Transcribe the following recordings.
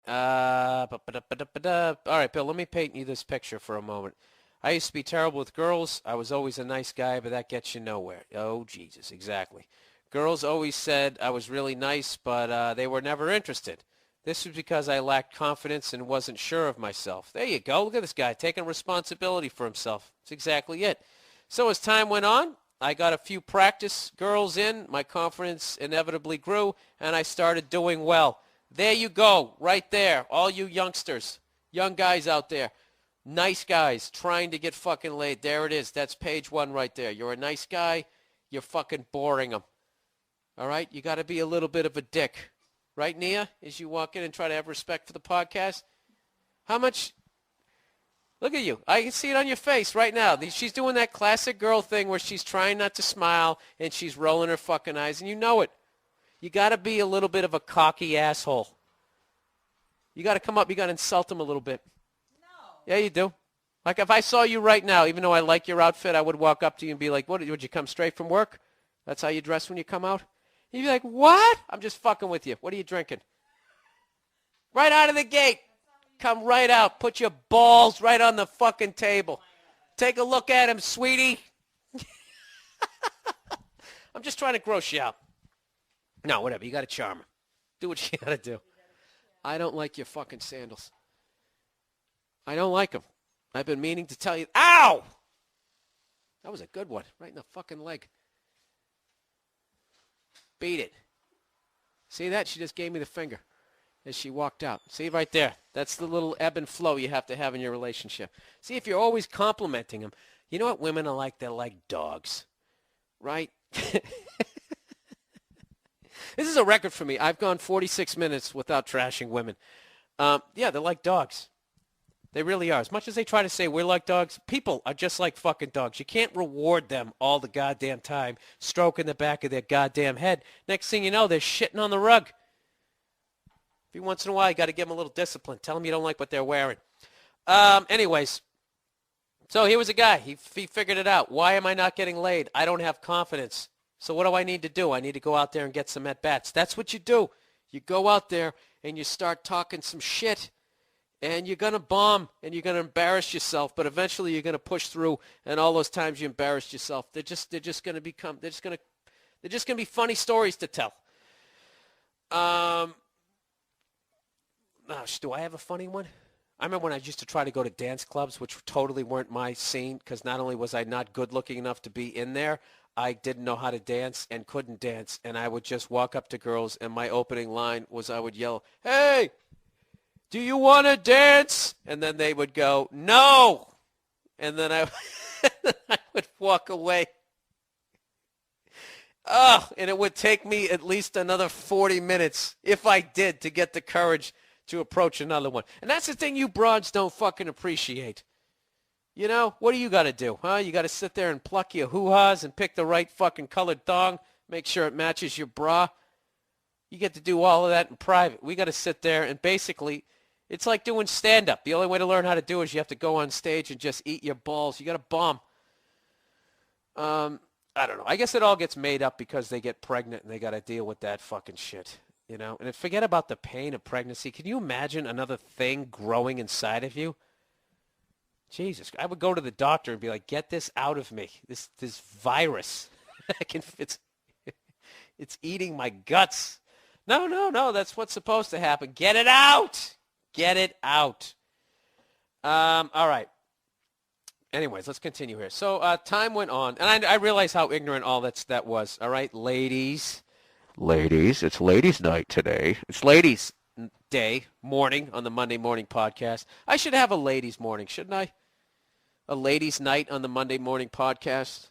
All right, Bill, let me paint you this picture for a moment. I used to be terrible with girls. I was always a nice guy, but that gets you nowhere. Oh, Jesus, exactly. Girls always said I was really nice, but they were never interested. This was because I lacked confidence and wasn't sure of myself. There you go. Look at this guy taking responsibility for himself. That's exactly it. So as time went on, I got a few practice girls in. My confidence inevitably grew, and I started doing well. There you go, right there. All you youngsters, young guys out there, nice guys trying to get fucking laid. There it is. That's page one right there. You're a nice guy. You're fucking boring them. All right? You got to be a little bit of a dick. Right, Nia, as you walk in and try to have respect for the podcast? How much? Look at you. I can see it on your face right now. She's doing that classic girl thing where she's trying not to smile and she's rolling her fucking eyes, and you know it. You got to be a little bit of a cocky asshole. You got to come up. You got to insult him a little bit. No. Yeah, you do. Like if I saw you right now, even though I like your outfit, I would walk up to you and be like, "What? Would you come straight from work? That's how you dress when you come out?" You'd be like, "What? I'm just fucking with you. What are you drinking?" Right out of the gate. Come right out. Put your balls right on the fucking table. Take a look at him, sweetie. I'm just trying to gross you out. No, whatever. You got to charm her. Do what you got to do. I don't like your fucking sandals. I don't like them. I've been meaning to tell you. Ow! That was a good one. Right in the fucking leg. Beat it. See that? She just gave me the finger as she walked out. See right there. That's the little ebb and flow you have to have in your relationship. See, if you're always complimenting them, you know what women are like? They're like dogs. Right? This is a record for me. I've gone 46 minutes without trashing women. Yeah, they're like dogs. They really are. As much as they try to say we're like dogs, people are just like fucking dogs. You can't reward them all the goddamn time, stroking the back of their goddamn head. Next thing you know, they're shitting on the rug. Every once in a while, you got to give them a little discipline. Tell them you don't like what they're wearing. Anyways, so here was a guy. He figured it out. Why am I not getting laid? I don't have confidence. So what do I need to do? I need to go out there and get some at-bats. That's what you do. You go out there and you start talking some shit. And you're going to bomb, and you're going to embarrass yourself, but eventually you're going to push through, and all those times you embarrassed yourself, they're just going to be funny stories to tell. Do I have a funny one? I remember when I used to try to go to dance clubs, which totally weren't my scene, because not only was I not good looking enough to be in there, I didn't know how to dance and couldn't dance, and I would just walk up to girls, and my opening line was I would yell, "Hey! Do you want to dance?" And then they would go, "No!" And then I would walk away. Oh, and it would take me at least another 40 minutes, if I did, to get the courage to approach another one. And that's the thing you broads don't fucking appreciate. You know, what do you got to do, huh? You got to sit there and pluck your hoo-has and pick the right fucking colored thong, make sure it matches your bra. You get to do all of that in private. We got to sit there and basically... It's like doing stand-up. The only way to learn how to do it is you have to go on stage and just eat your balls. You got to bomb. I don't know. I guess it all gets made up because they get pregnant and they got to deal with that fucking shit, you know? And forget about the pain of pregnancy. Can you imagine another thing growing inside of you? Jesus. I would go to the doctor and be like, "Get this out of me. This virus. It's eating my guts." No. That's what's supposed to happen. Get it out. Get it out. All right. Anyways, let's continue here. So time went on, and I realized how ignorant all that was. All right, ladies, it's ladies' night today. It's ladies' day, morning on the Monday morning podcast. I should have a ladies' morning, shouldn't I? A ladies' night on the Monday morning podcast,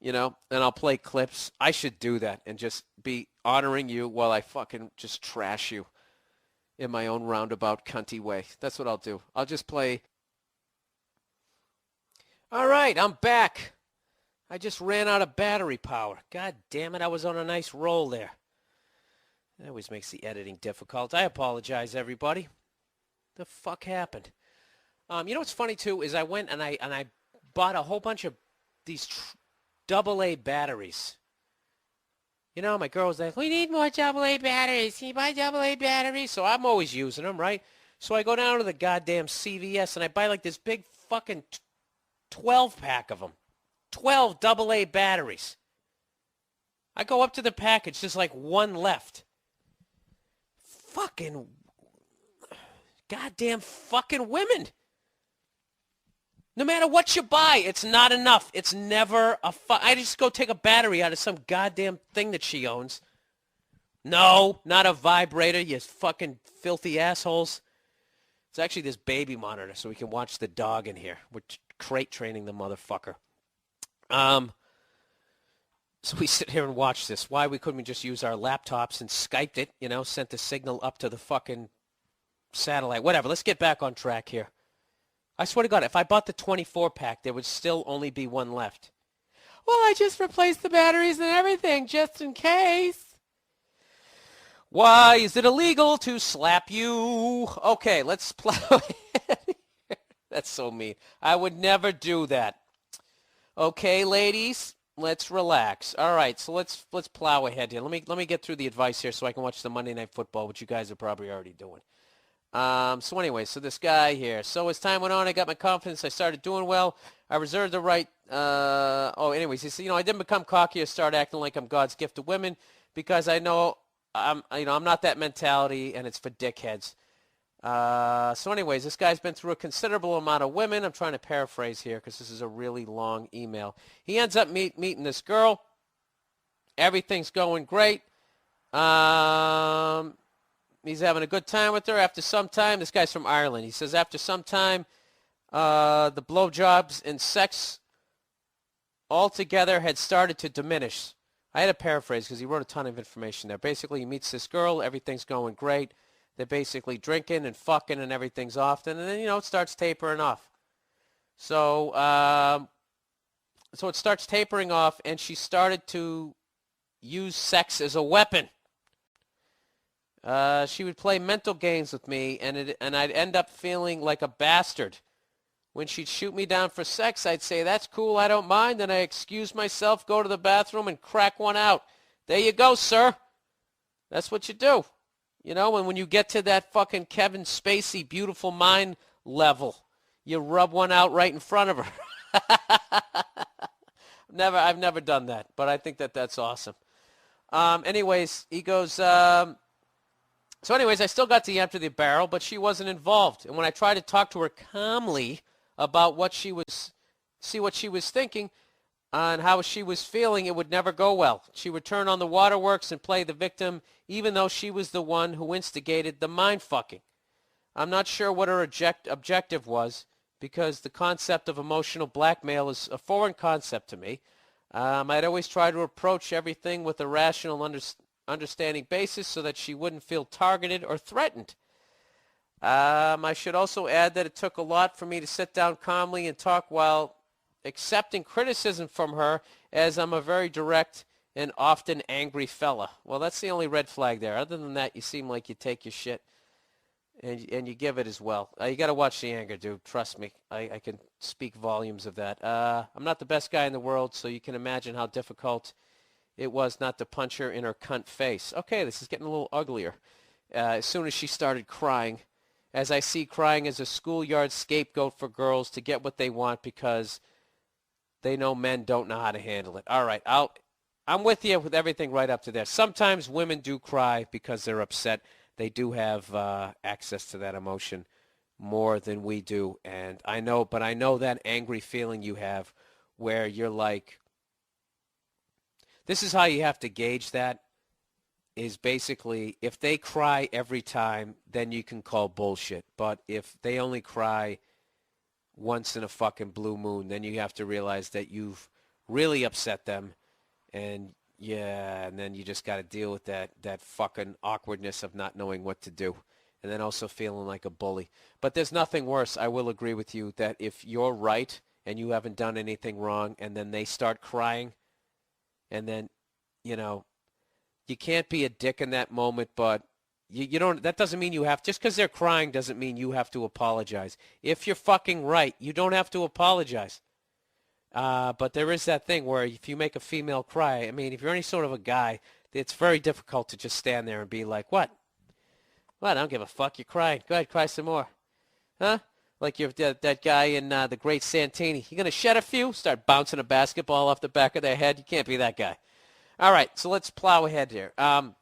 you know, and I'll play clips. I should do that and just be honoring you while I fucking just trash you. In my own roundabout cunty way. That's what I'll do. I'll just play. All right, I'm back. I just ran out of battery power. God damn it, I was on a nice roll there. That always makes the editing difficult. I apologize, everybody. The fuck happened? You know what's funny, too, is I went and I bought a whole bunch of these AA batteries. You know, my girl's like, we need more AA batteries. Can you buy AA batteries? So I'm always using them, right? So I go down to the goddamn CVS and I buy like this big fucking 12 pack of them. 12 AA batteries. I go up to the package, there's like one left. Fucking goddamn fucking women. No matter what you buy, it's not enough. It's never I just go take a battery out of some goddamn thing that she owns. No, not a vibrator, you fucking filthy assholes. It's actually this baby monitor so we can watch the dog in here. We're crate training the motherfucker. So we sit here and watch this. Why couldn't we just use our laptops and Skyped it, you know, sent the signal up to the fucking satellite. Whatever, let's get back on track here. I swear to God, if I bought the 24-pack, there would still only be one left. Well, I just replaced the batteries and everything, just in case. Why is it illegal to slap you? Okay, let's plow ahead here. That's so mean. I would never do that. Okay, ladies, let's relax. All right, so let's plow ahead here. Let me get through the advice here so I can watch the Monday Night Football, which you guys are probably already doing. So anyway, so this guy here. So as time went on, I got my confidence. I started doing well. I reserved the right. Anyways, he said, I didn't become cocky or start acting like I'm God's gift to women because I know I'm not that mentality, and it's for dickheads. So anyways, this guy's been through a considerable amount of women. I'm trying to paraphrase here because this is a really long email. He ends up meeting this girl. Everything's going great. He's having a good time with her. After some time, this guy's from Ireland. He says after some time, the blowjobs and sex altogether had started to diminish. I had to paraphrase because he wrote a ton of information there. Basically, he meets this girl. Everything's going great. They're basically drinking and fucking and everything's off. And then, it starts tapering off. So it starts tapering off, and she started to use sex as a weapon. She would play mental games with me, and I'd end up feeling like a bastard. When she'd shoot me down for sex, I'd say, that's cool, I don't mind, and I excuse myself, go to the bathroom, and crack one out. There you go, sir. That's what you do. And when you get to that fucking Kevin Spacey beautiful mind level, you rub one out right in front of her. I've never done that, but I think that's awesome. Anyways, he goes... So anyways, I still got to empty the barrel, but she wasn't involved. And when I tried to talk to her calmly about what she was thinking and how she was feeling, it would never go well. She would turn on the waterworks and play the victim, even though she was the one who instigated the mind-fucking. I'm not sure what her objective was, because the concept of emotional blackmail is a foreign concept to me. I'd always try to approach everything with a rational understanding basis so that she wouldn't feel targeted or threatened. I should also add that it took a lot for me to sit down calmly and talk while accepting criticism from her, as I'm a very direct and often angry fella. Well, that's the only red flag there. Other than that, you seem like you take your shit and you give it as well. You got to watch the anger, dude. Trust me. I can speak volumes of that. I'm not the best guy in the world, so you can imagine how difficult it was not to punch her in her cunt face. Okay, this is getting a little uglier. As soon as she started crying, as I see crying as a schoolyard scapegoat for girls to get what they want because they know men don't know how to handle it. All right, I'm with you with everything right up to there. Sometimes women do cry because they're upset. They do have access to that emotion more than we do. And I know that angry feeling you have where you're like, this is how you have to gauge that, is basically if they cry every time, then you can call bullshit. But if they only cry once in a fucking blue moon, then you have to realize that you've really upset them. And then you just got to deal with that fucking awkwardness of not knowing what to do. And then also feeling like a bully. But there's nothing worse. I will agree with you that if you're right and you haven't done anything wrong and then they start crying, and then, you can't be a dick in that moment, but you don't, that doesn't mean you have, just because they're crying doesn't mean you have to apologize. If you're fucking right, you don't have to apologize. But there is that thing where if you make a female cry, I mean, if you're any sort of a guy, it's very difficult to just stand there and be like, what? What? I don't give a fuck. You're crying. Go ahead, cry some more. Huh? Like you're that guy in The Great Santini. You going to shed a few? Start bouncing a basketball off the back of their head? You can't be that guy. All right, so let's plow ahead here. And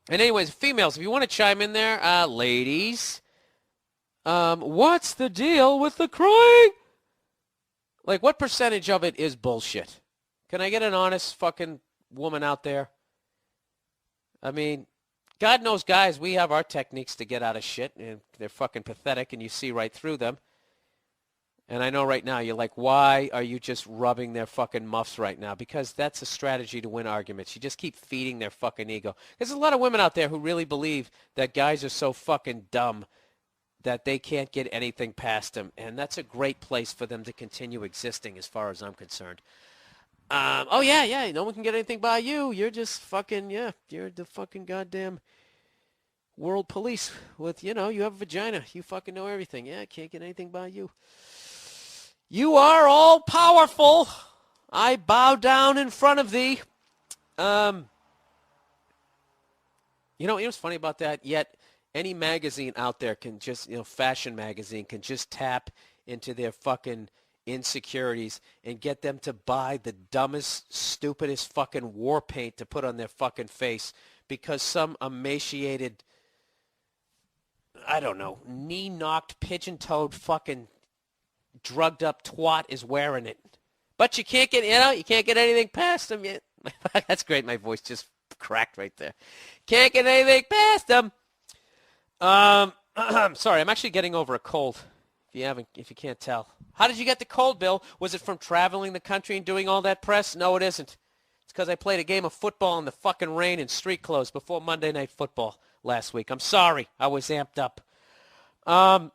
anyways, females, if you want to chime in there, ladies, what's the deal with the crying? Like, what percentage of it is bullshit? Can I get an honest fucking woman out there? I mean, God knows, guys, we have our techniques to get out of shit, and they're fucking pathetic, and you see right through them. And I know right now you're like, why are you just rubbing their fucking muffs right now? Because that's a strategy to win arguments. You just keep feeding their fucking ego. There's a lot of women out there who really believe that guys are so fucking dumb that they can't get anything past them, and that's a great place for them to continue existing as far as I'm concerned. Oh, yeah, no one can get anything by you. You're just fucking, you're the fucking goddamn world police with, you have a vagina. You fucking know everything. Yeah, can't get anything by you. You are all powerful. I bow down in front of thee. You know what's funny about that? Yet any magazine out there can just, fashion magazine can just tap into their fucking insecurities and get them to buy the dumbest, stupidest fucking war paint to put on their fucking face because some emaciated, I don't know, knee-knocked, pigeon-toed fucking drugged up twat is wearing it. But you can't get, you can't get anything past them yet. That's great. My voice just cracked right there. Can't get anything past them. Sorry, I'm actually getting over a cold. If you can't tell. How did you get the cold, Bill? Was it from traveling the country and doing all that press? No, it isn't. It's because I played a game of football in the fucking rain in street clothes before Monday Night Football last week. I'm sorry. I was amped up.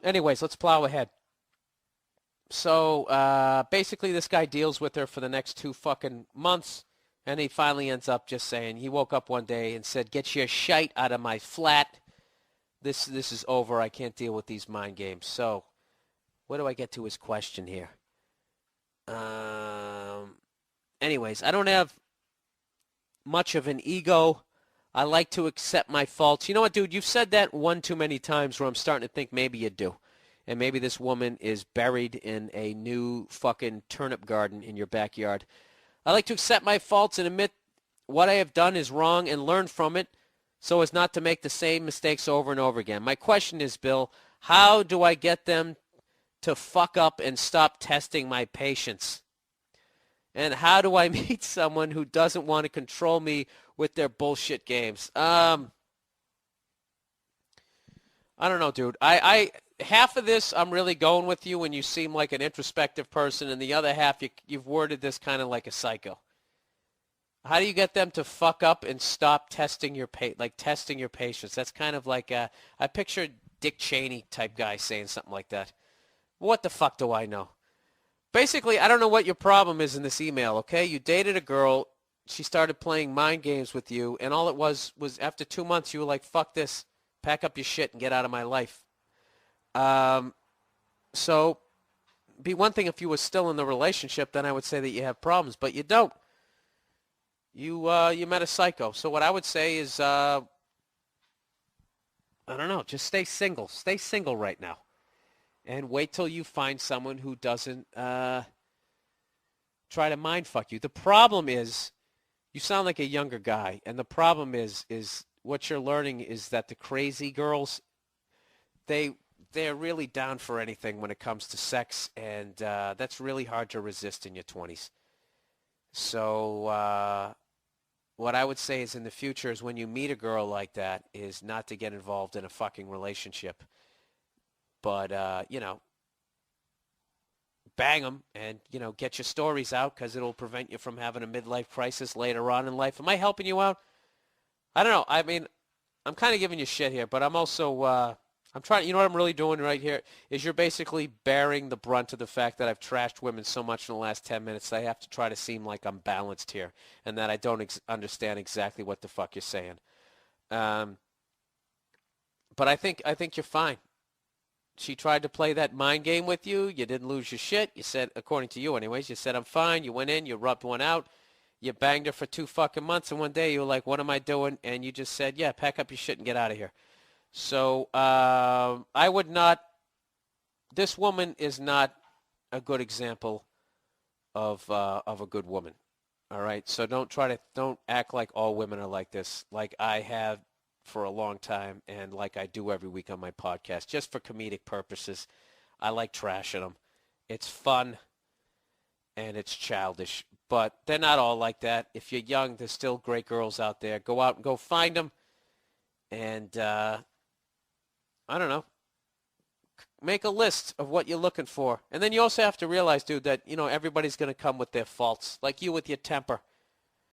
Anyways, let's plow ahead. So, basically this guy deals with her for the next 2 fucking months, and he finally ends up just saying, he woke up one day and said, get your shite out of my flat. This is over. I can't deal with these mind games. So, where do I get to his question here? Anyways, I don't have much of an ego. I like to accept my faults. You know what, dude? You've said that one too many times where I'm starting to think maybe you do. And maybe this woman is buried in a new fucking turnip garden in your backyard. I like to accept my faults and admit what I have done is wrong and learn from it so as not to make the same mistakes over and over again. My question is, Bill, how do I get them to fuck up and stop testing my patience? And how do I meet someone who doesn't want to control me with their bullshit games? I don't know, dude. I half of this I'm really going with you, and you seem like an introspective person, and the other half you've worded this kind of like a psycho. How do you get them to fuck up and stop testing your testing your patience? That's kind of like I picture Dick Cheney type guy saying something like that. What the fuck do I know? Basically, I don't know what your problem is in this email, okay? You dated a girl. She started playing mind games with you, and all it was after 2 months, you were like, fuck this. Pack up your shit and get out of my life. So, be one thing if you were still in the relationship, then I would say that you have problems, but you don't. You met a psycho. So what I would say is, I don't know, just stay single. Stay single right now. And wait till you find someone who doesn't try to mind fuck you. The problem is, you sound like a younger guy, and the problem is what you're learning is that the crazy girls, they're really down for anything when it comes to sex, and that's really hard to resist in your 20s. So what I would say is in the future is when you meet a girl like that is not to get involved in a fucking relationship. But, bang them and, get your stories out because it'll prevent you from having a midlife crisis later on in life. Am I helping you out? I don't know. I mean, I'm kind of giving you shit here, but I'm also, I'm trying, you know what I'm really doing right here is you're basically bearing the brunt of the fact that I've trashed women so much in the last 10 minutes that I have to try to seem like I'm balanced here and that I don't understand exactly what the fuck you're saying. But I think you're fine. She tried to play that mind game with you. You didn't lose your shit. You said, according to you anyways, you said, I'm fine. You went in, you rubbed one out, You banged her for 2 fucking months, and one day you were like, what am I doing? And you just said, yeah, pack up your shit and get out of here. So I would not, this woman is not a good example of a good woman. All right, so don't act like all women are like this, like I have for a long time, and like I do every week on my podcast, just for comedic purposes. I like trashing them. It's fun and it's childish, but they're not all like that. If you're young, there's still great girls out there. Go out and go find them, and I don't know, make a list of what you're looking for. And then you also have to realize, dude, that, everybody's going to come with their faults, like you with your temper.